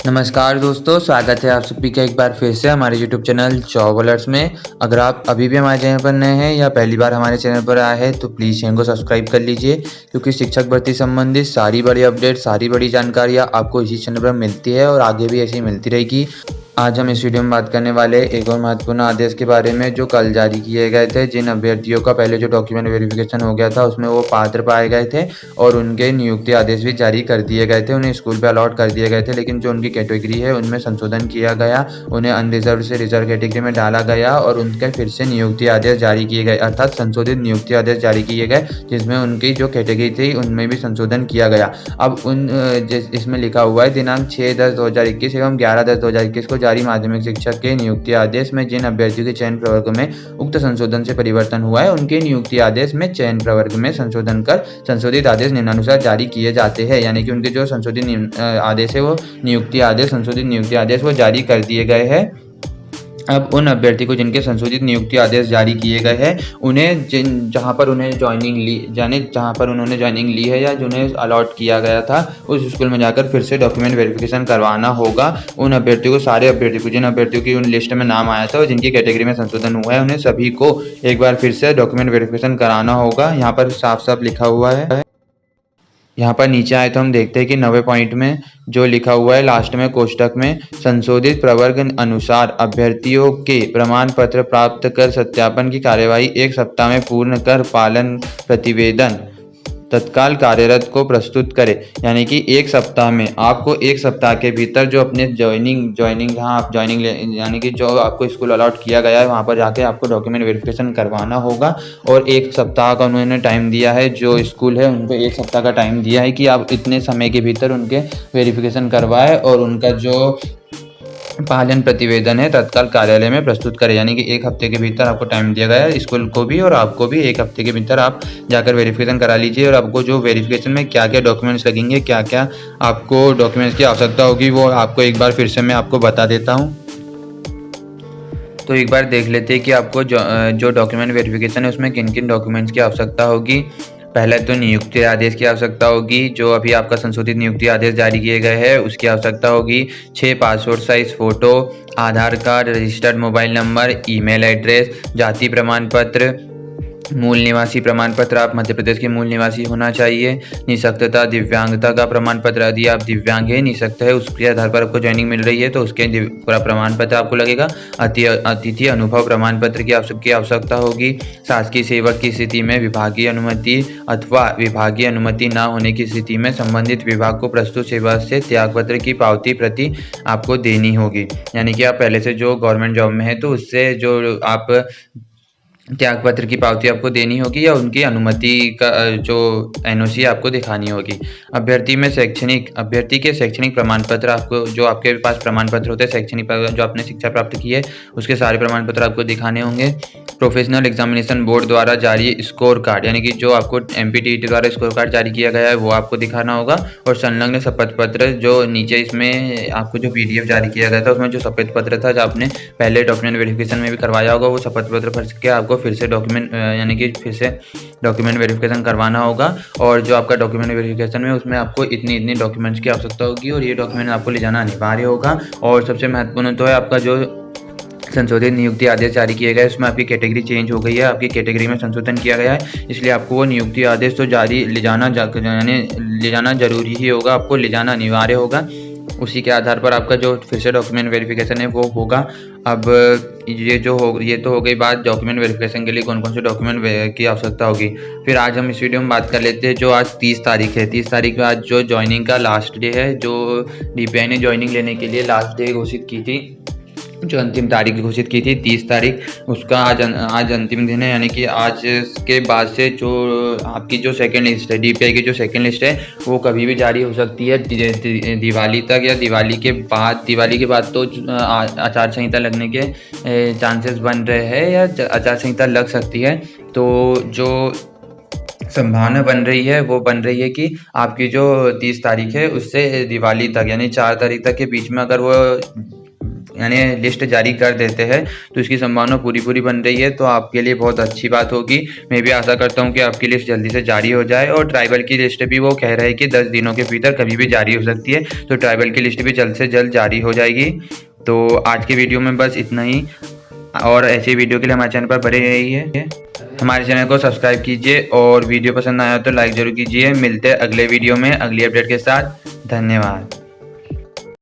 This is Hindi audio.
नमस्कार दोस्तों, स्वागत है आप सभी का एक बार फिर से हमारे यूट्यूब चैनल जॉब अलर्ट्स में। अगर आप अभी भी हमारे चैनल पर नए हैं या पहली बार हमारे चैनल पर आए हैं तो प्लीज़ चैनल को सब्सक्राइब कर लीजिए, क्योंकि शिक्षक भर्ती संबंधित सारी बड़ी अपडेट, सारी बड़ी जानकारियाँ आपको इसी चैनल पर मिलती है और आगे भी ऐसी मिलती रहेगी। आज हम इस वीडियो में बात करने वाले एक और महत्वपूर्ण आदेश के बारे में जो कल जारी किए गए थे। जिन अभ्यर्थियों का पहले जो डॉक्यूमेंट वेरिफिकेशन हो गया था उसमें वो पात्र पाए गए थे और उनके नियुक्ति आदेश भी जारी कर दिए गए थे, उन्हें स्कूल पे अलॉट कर दिए गए थे। लेकिन जो उनकी कैटेगरी है उनमें संशोधन किया गया, उन्हें अनरिजर्व से रिजर्व कैटेगरी में डाला गया और उनके फिर से नियुक्ति आदेश जारी किए गए, अर्थात संशोधित नियुक्ति आदेश जारी किए गए, जिसमें उनकी जो कैटेगरी थी उनमें भी संशोधन किया गया। अब इसमें लिखा हुआ है दिनांक 6/10/2021 एवं 11/10/2021 को जारी माध्यमिक शिक्षक के नियुक्ति आदेश में जिन अभ्यर्थियों के चयन प्रवर्ग में उक्त संशोधन से परिवर्तन हुआ है उनके नियुक्ति आदेश में चयन प्रवर्ग में संशोधन कर संशोधित आदेश निम्नानुसार जारी किए जाते हैं। यानी कि उनके जो संशोधित आदेश है वो नियुक्ति आदेश, संशोधित नियुक्ति आदेश वो जारी कर दिए गए हैं। अब उन अभ्यर्थी को जिनके संशोधित नियुक्ति आदेश जारी किए गए हैं उन्हें जहां पर उन्होंने ज्वाइनिंग ली है या जिन्हें अलॉट किया गया था उस स्कूल में जाकर फिर से डॉक्यूमेंट वेरिफिकेशन करवाना होगा। उन अभ्यर्थियों को, सारे अभ्यर्थियों को, जिन अभ्यर्थियों की उन लिस्ट में नाम आया था और जिनकी कैटेगरी में संशोधन हुआ है, उन्हें सभी को एक बार फिर से डॉक्यूमेंट वेरिफिकेशन कराना होगा। यहाँ पर साफ साफ लिखा हुआ है। यहाँ पर नीचे आए तो हम देखते हैं कि 9वें पॉइंट में जो लिखा हुआ है लास्ट में कोष्टक में, संशोधित प्रवर्ग अनुसार अभ्यर्थियों के प्रमाण पत्र प्राप्त कर सत्यापन की कार्यवाही 1 सप्ताह में पूर्ण कर पालन प्रतिवेदन तत्काल कार्यरत को प्रस्तुत करें। यानी कि 1 सप्ताह में, आपको 1 सप्ताह के भीतर जो अपने जहाँ आप ज्वाइनिंग यानी कि जो आपको स्कूल अलॉट किया गया है वहाँ पर जाके आपको डॉक्यूमेंट वेरिफिकेशन करवाना होगा। और 1 सप्ताह का उन्होंने टाइम दिया है, जो स्कूल है उनको 1 सप्ताह का टाइम दिया है कि आप इतने समय के भीतर उनके वेरिफिकेशन करवाएं और उनका जो पालन प्रतिवेदन है तत्काल कार्यालय में प्रस्तुत करें। यानी कि 1 हफ्ते के भीतर आपको टाइम दिया गया है, स्कूल को भी और आपको भी 1 हफ्ते के भीतर आप जाकर वेरिफिकेशन करा लीजिए। और आपको जो वेरिफिकेशन में क्या क्या डॉक्यूमेंट्स लगेंगे, क्या क्या आपको डॉक्यूमेंट्स की आवश्यकता होगी, वो आपको एक बार फिर से मैं आपको बता देता हूँ। तो एक बार देख लेते हैं कि आपको जो डॉक्यूमेंट वेरिफिकेशन है उसमें किन किन डॉक्यूमेंट्स की आवश्यकता होगी। पहले तो नियुक्ति आदेश की आवश्यकता होगी, जो अभी आपका संशोधित नियुक्ति आदेश जारी किए गए हैं उसकी आवश्यकता होगी। 6 passport size photo, Aadhaar card, registered mobile number, email address, जाति प्रमाण पत्र, मूल निवासी प्रमाण पत्र, आप मध्य प्रदेश के मूल निवासी होना चाहिए। निःशक्तता, दिव्यांगता का प्रमाण पत्र, यदि आप दिव्यांग है, निःशक्त है, उसके आधार पर आपको ज्वाइनिंग मिल रही है तो उसके पूरा प्रमाण पत्र आपको लगेगा। अतिथि अनुभव प्रमाण पत्र की आवश्यकता होगी। शासकीय सेवक की स्थिति में विभागीय अनुमति अथवा विभागीय अनुमति न होने की स्थिति में संबंधित विभाग को प्रस्तुत सेवा से त्यागपत्र की पावती प्रति आपको देनी होगी। यानी कि आप पहले से जो गवर्नमेंट जॉब में है तो उससे जो आप त्यागपत्र की पावती आपको देनी होगी या उनकी अनुमति का जो एनओसी आपको दिखानी होगी। अभ्यर्थी के शैक्षणिक प्रमाण पत्र, आपको जो आपके पास प्रमाण पत्र होते हैं शैक्षणिक जो आपने शिक्षा प्राप्त की है उसके सारे प्रमाण पत्र आपको दिखाने होंगे। प्रोफेशनल एग्जामिनेशन बोर्ड द्वारा जारी स्कोर कार्ड, यानी कि जो आपको MPTET द्वारा स्कोर कार्ड जारी किया गया है वो आपको दिखाना होगा। और संलग्न शपथ पत्र, जो नीचे इसमें आपको जो PDF जारी किया गया था उसमें जो शपथ पत्र था जो आपने पहले डॉक्यूमेंट वेरिफिकेशन में भी करवाया होगा, वो शपथ पत्र भर के आपको फिर से डॉक्यूमेंट वेरिफिकेशन करवाना होगा। और जो आपका डॉक्यूमेंट वेरिफिकेशन में उसमें आपको इतनी डॉक्यूमेंट्स की आवश्यकता होगी और ये डॉक्यूमेंट आपको ले जाना अनिवार्य होगा। और सबसे महत्वपूर्ण तो है आपका जो संशोधित नियुक्ति आदेश जारी किए गए उसमें आपकी कैटेगरी चेंज हो गई है, आपकी कैटेगरी में संशोधन किया गया है, इसलिए आपको वो नियुक्ति आदेश तो ले जाना जरूरी ही होगा, आपको ले जाना अनिवार्य होगा। उसी के आधार पर आपका जो फिर से डॉक्यूमेंट वेरिफिकेशन है वो होगा। अब ये तो हो गई बात डॉक्यूमेंट वेरिफिकेशन के लिए कौन कौन से डॉक्यूमेंट की आवश्यकता होगी। फिर आज हम इस वीडियो में बात कर लेते हैं जो आज 30 तारीख है। 30 तारीख को आज जो ज्वाइनिंग का लास्ट डे है, जो DPI ने ज्वाइनिंग लेने के लिए लास्ट डे घोषित की थी, जो अंतिम तारीख घोषित की थी 30 तारीख, उसका आज अंतिम दिन है। यानी कि आज के बाद से जो आपकी जो सेकंड लिस्ट है, DPI की जो सेकंड लिस्ट है वो कभी भी जारी हो सकती है दिवाली तक या दिवाली के बाद तो आचार संहिता लगने के चांसेस बन रहे हैं या आचार संहिता लग सकती है। तो जो संभावना बन रही है कि आपकी जो 30 तारीख है उससे दिवाली तक यानी 4 तारीख तक के बीच में अगर वो यानी लिस्ट जारी कर देते हैं तो इसकी संभावना पूरी बन रही है। तो आपके लिए बहुत अच्छी बात होगी। मैं भी आशा करता हूँ कि आपकी लिस्ट जल्दी से जारी हो जाए। और ट्राइबल की लिस्ट भी वो कह रहे हैं कि 10 दिनों के भीतर कभी भी जारी हो सकती है, तो ट्राइबल की लिस्ट भी जल्द से जल्द जारी हो जाएगी। तो आज की वीडियो में बस इतना ही, और ऐसी वीडियो के लिए हमारे चैनल पर बने रहिए। हमारे चैनल को सब्सक्राइब कीजिए और वीडियो पसंद आया तो लाइक जरूर कीजिए। मिलते हैं अगले वीडियो में अगली अपडेट के साथ। धन्यवाद।